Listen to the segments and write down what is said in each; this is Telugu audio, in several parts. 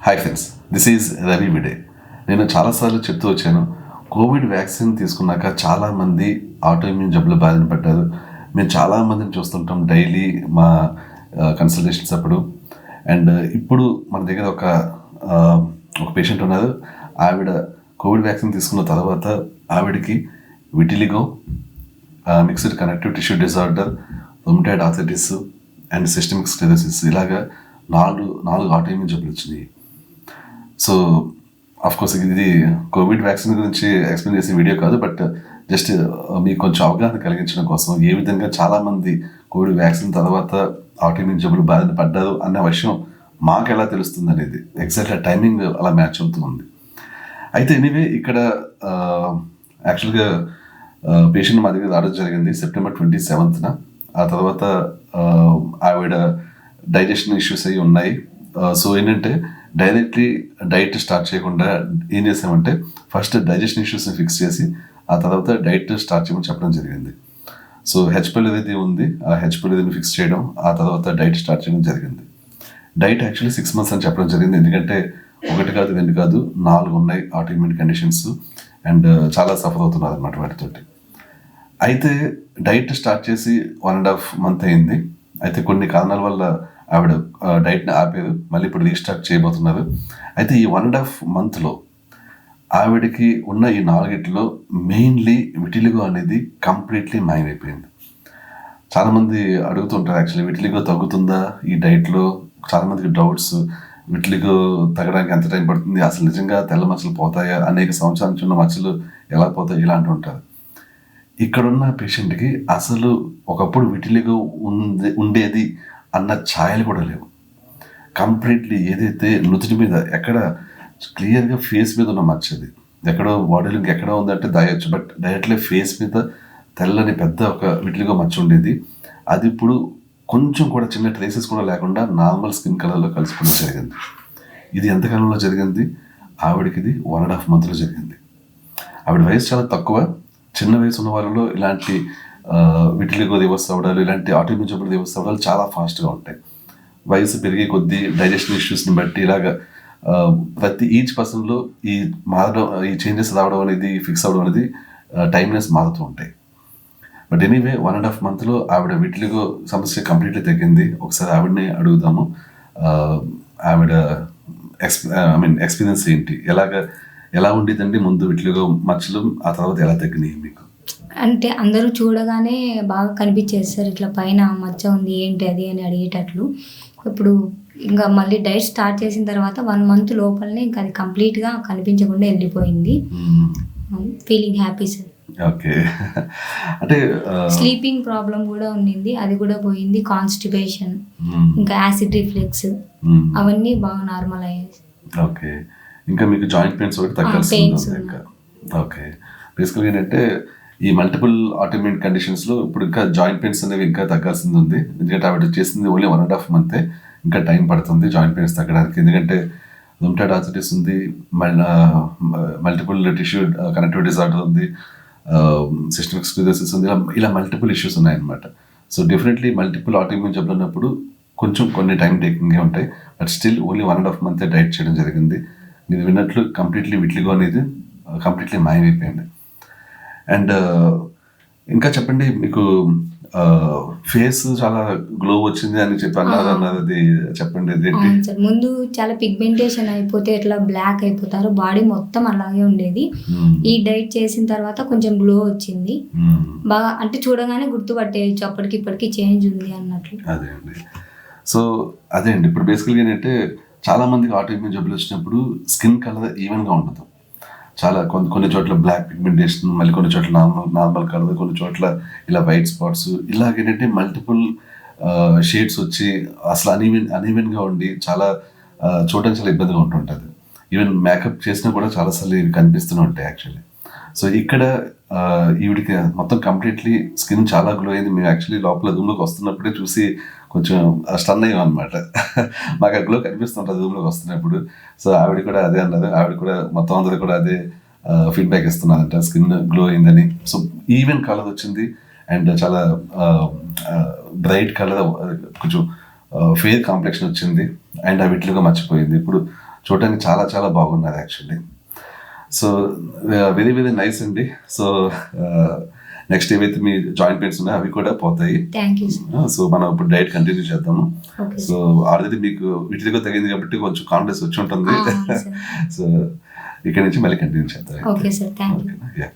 Hi friends, this is Ravi Vide. నేను చాలాసార్లు చెప్తూ వచ్చాను, కోవిడ్ వ్యాక్సిన్ తీసుకున్నాక చాలామంది ఆటోఇమ్యూన్ జబ్బులు బారిన పడ్డారు. మేము చాలామందిని చూస్తుంటాం డైలీ మా కన్సల్టేషన్స్ అప్పుడు. అండ్ ఇప్పుడు మన దగ్గర ఒక పేషెంట్ ఉన్నారు. ఆవిడ కోవిడ్ వ్యాక్సిన్ తీసుకున్న తర్వాత ఆవిడకి vitiligo, mixed connective tissue disorder, rheumatoid arthritis and systemic sclerosis ఇలాగా నాలుగు ఆటోఇమ్యూన్ జబ్బులు వచ్చినాయి. సో కోర్స్ ఇది కోవిడ్ వ్యాక్సిన్ గురించి ఎక్స్ప్లెయిన్ చేసే వీడియో కాదు, బట్ జస్ట్ మీకు కొంచెం అవగాహన కలిగించడం కోసం ఏ విధంగా చాలామంది కోవిడ్ వ్యాక్సిన్ తర్వాత ఆటోఇమ్యూన్ జబ్బులు బారిన పడ్డారు అన్న విషయం మాకు ఎలా తెలుస్తుంది అనేది ఎగ్జాక్ట్గా టైమింగ్ అలా మ్యాచ్ అవుతూ ఉంది. అయితే ఎనీవే ఇక్కడ యాక్చువల్గా పేషెంట్ మా దగ్గర రావడం జరిగింది September 27th. ఆ తర్వాత ఆవిడ డైజెషన్ ఇష్యూస్ అవి ఉన్నాయి. సో ఏంటంటే డైరెక్ట్లీ డైట్ స్టార్ట్ చేయకుండా ఏం చేసామంటే ఫస్ట్ డైజెషన్ ఇష్యూస్ని ఫిక్స్ చేసి ఆ తర్వాత డైట్ స్టార్ట్ చేయమని చెప్పడం జరిగింది. సో హెచ్పైలోరీ ఉంది, ఆ హెచ్పైలోరీని ఫిక్స్ చేయడం, ఆ తర్వాత డైట్ స్టార్ట్ చేయడం జరిగింది. డైట్ యాక్చువల్లీ 6 months అని చెప్పడం జరిగింది, ఎందుకంటే 1 కాదు 2 కాదు 4 ఉన్నాయి ఆటోఇమ్యూన్ కండిషన్స్ అండ్ చాలా సఫర్ అవుతున్నారు అన్నమాట వాటితోటి. అయితే డైట్ స్టార్ట్ చేసి 1.5 month అయింది. అయితే కొన్ని కారణాల వల్ల ఆవిడ డైట్ని ఆపారు, మళ్ళీ ఇప్పుడు రీస్టార్ట్ చేయబోతున్నారు. అయితే ఈ 1.5 monthలో ఆవిడకి ఉన్న ఈ 4 మెయిన్లీ విటిలిగో అనేది కంప్లీట్లీ మాయమైపోయింది. చాలామంది అడుగుతుంటారు యాక్చువల్లీ విటిలిగో తగ్గుతుందా ఈ డైట్లో. చాలామందికి డౌట్స్, విటిలిగో తగ్గడానికి ఎంత టైం పడుతుంది, అసలు నిజంగా తెల్ల మచ్చలు పోతాయా, అనేక సంవత్సరాల నుంచి ఉన్న మచ్చలు ఎలా పోతాయి, ఇలా అంటూ ఉంటారు. ఇక్కడున్న పేషెంట్కి అసలు ఒకప్పుడు విటిలిగో ఉండేది అన్న ఛాయలు కూడా లేవు. కంప్లీట్లీ ఏదైతే నుదుటి మీద ఎక్కడ క్లియర్గా ఫేస్ మీద ఉన్న మచ్చది, ఎక్కడో బాడీలో ఇంకెక్కడో ఉందంటే దాయొచ్చు, బట్ డైరెక్ట్లీ ఫేస్ మీద తెల్లని పెద్ద ఒక విటిలిగో మచ్చ ఉండేది. అది ఇప్పుడు కొంచెం కూడా చిన్న ట్రేసెస్ కూడా లేకుండా నార్మల్ స్కిన్ కలర్లో కలిసిపోవడం జరిగింది. ఇది ఎంతకాలంలో జరిగింది? ఆవిడకి ఇది 1.5 monthలో జరిగింది. ఆవిడ వయసు చాలా తక్కువ. చిన్న వయసు ఉన్న వాళ్ళలో ఇలాంటి విటిలిగో రివర్స్ అవ్వడాలు, ఇలాంటి ఆటోఇమ్యూన్ జబ్బులు రివర్స్ అవ్వడాలు చాలా ఫాస్ట్గా ఉంటాయి. వయసు పెరిగే కొద్దీ డైజెషన్ ఇష్యూస్ని బట్టి ఇలాగా ప్రతి ఈచ్ పర్సన్లో ఈ మారడం, ఈ చేంజెస్ రావడం అనేది, ఫిక్స్ అవ్వడం అనేది టైమ్లెస్ మారుతూ ఉంటాయి. బట్ ఎనీవే 1.5 monthలో ఆవిడ విటిలిగో సమస్య కంప్లీట్లీ తగ్గింది. ఒకసారి ఆవిడని అడుగుదాము, ఆవిడ ఎక్స్పీరియన్స్ ఏంటి, ఎలా ఉండేదండి ముందు విటిలిగో మచ్చలు, ఆ తర్వాత ఎలా తగ్గినాయి మీకు? అంటే అందరూ చూడగానే బాగా కనిపించేస్తారు, ఇట్లా పైన మచ్చ ఉంది ఏంటి అది అని అడిగేటట్లు. ఇప్పుడు ఇంకా మళ్ళీ డైట్ స్టార్ట్ చేసిన తర్వాత 1 month లోపలనే ఇంకా అది కంప్లీట్గా కనిపించకుండా వెళ్ళిపోయింది. Feeling happy sir. ఓకే. అంటే స్లీపింగ్ ప్రాబ్లం కూడా ఉండింది, అది కూడా పోయింది. కాన్స్టిపేషన్, ఇంకా యాసిడ్ రిఫ్లెక్స్ అవన్నీ బాగా నార్మల్ అయ్యాయి. ఓకే. ఇంకా మీకు జాయింట్ పెయిన్స్ ఒకటి తగ్గాల్సింది ఇంకా. ఓకే. బేసికల్గా ఏంటంటే ఈ మల్టిపుల్ ఆటోఇమ్యూన్ కండిషన్స్లో ఇప్పుడు ఇంకా జాయింట్ పెయిన్స్ అనేవి ఇంకా తగ్గాల్సింది ఉంది, ఎందుకంటే ఆవిడ చేసింది ఓన్లీ 1.5 month. ఇంకా టైం పడుతుంది జాయింట్ పెయిన్స్ తగ్గడానికి, ఎందుకంటే రొమటాయిడ్ ఆర్థరైటిస్ ఉంది, మల్టిపుల్ టిష్యూ కనెక్టివ్ డిజార్డర్ ఉంది, సిస్టమిక్ స్క్లెరోసిస్ ఉంది, ఇలా మల్టిపుల్ ఇష్యూస్ ఉన్నాయన్నమాట. సో డెఫినెట్లీ మల్టిపుల్ ఆటోఇమ్యూన్ జబ్బులు ఉన్నప్పుడు కొన్ని టైం టేకింగ్గా ఉంటాయి, but still only 1.5 month diet చేయడం జరిగింది. మీరు విన్నట్లు కంప్లీట్లీ విటిలిగో అనేది కంప్లీట్లీ మాయమైపోయింది. అండ్ ఇంకా చెప్పండి, మీకు ఫేస్ చాలా గ్లో వచ్చింది అని చెప్పి అన్నారు, అది చెప్పండి. సార్ ముందు చాలా పిగ్మెంటేషన్ అయిపోతే ఎట్లా బ్లాక్ అయిపోతారు, బాడీ మొత్తం అలాగే ఉండేది. ఈ డైట్ చేసిన తర్వాత కొంచెం గ్లో వచ్చింది బాగా, అంటే చూడగానే గుర్తుపట్టేయచ్చు అప్పటికి ఇప్పటికి చేంజ్ ఉంది అన్నట్లు. అదే అండి. సో అదే అండి, ఇప్పుడు బేసికల్గా ఏంటంటే చాలా మందికి ఆటోఇమ్యూన్ జబ్బులు వచ్చినప్పుడు స్కిన్ కలర్ ఈవెన్గా ఉండదు. చాలా కొన్ని చోట్ల బ్లాక్ పిగ్మెంటేషన్, మళ్ళీ కొన్ని చోట్ల నార్మల్ కలర్, కొన్ని చోట్ల ఇలా వైట్ స్పాట్స్, ఇలాగేంటంటే మల్టిపుల్ షేడ్స్ వచ్చి అసలు అనీవెన్గా ఉండి చాలా చూడడానికి చాలా ఇబ్బందిగా ఉంటుంటుంది. ఈవెన్ మేకప్ చేసినా కూడా చాలాసార్లు ఇవి కనిపిస్తూనే ఉంటాయి యాక్చువల్లీ. సో ఇక్కడ ఈవిడికి మొత్తం కంప్లీట్లీ స్కిన్ చాలా గ్లో అయింది. మేము యాక్చువల్లీ లోపల రూమ్లోకి వస్తున్నప్పుడే చూసి కొంచెం స్టన్ అయ్యాం అనమాట. మాకు ఆ గ్లో కనిపిస్తుంటుంది రూమ్లోకి వస్తున్నప్పుడు. సో ఆవిడ కూడా అదే అన్నారు, ఆవిడ కూడా మొత్తం అందరూ కూడా అదే ఫీడ్బ్యాక్ ఇస్తున్నారంట, స్కిన్ గ్లో అయిందని. సో ఈవెన్ కలర్ వచ్చింది అండ్ చాలా బ్రైట్ కలర్, కొంచెం ఫెయిర్ కాంప్లెక్షన్ వచ్చింది అండ్ ఆ విటిలిగో మర్చిపోయింది. ఇప్పుడు చూడటానికి చాలా చాలా బాగున్నది actually. So very very nice అండి. సో నెక్స్ట్ ఏవైతే మీ జాయింట్ పెయిన్స్ ఉన్నాయో అవి కూడా పోతాయి. Thank you sir. సో మనం ఇప్పుడు డైట్ కంటిన్యూ చేద్దాము. ఓకే సో ఆల్రెడీ మీకు వీటిలో తగ్గింది కాబట్టి కొంచెం కాన్ఫిడెన్స్ వచ్చి ఉంటుంది. సార్. సో ఇక్కడ నుంచి మళ్ళీ కంటిన్యూ చేద్దాం. Okay sir, thank you.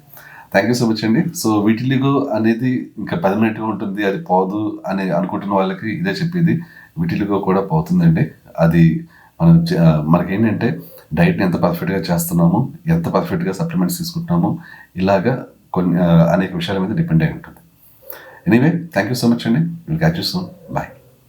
Thank you so much అండి. సో విటిలిగో అనేది ఇంకా పర్మనెంట్గా ఉంటుంది, అది పోదు అని అనుకుంటున్న వాళ్ళకి ఇదే చెప్పేది. విటిలిగో కూడా పోతుందండి. అది మనకేంటంటే డైట్ని ఎంత పర్ఫెక్ట్గా చేస్తున్నామో, ఎంత పర్ఫెక్ట్గా సప్లిమెంట్స్ తీసుకుంటున్నామో, ఇలాగా కొన్ని అనేక విషయాల మీద డిపెండ్ అయి ఉంటుంది. Anyway, thank you so much అండి. Will catch you soon. Bye.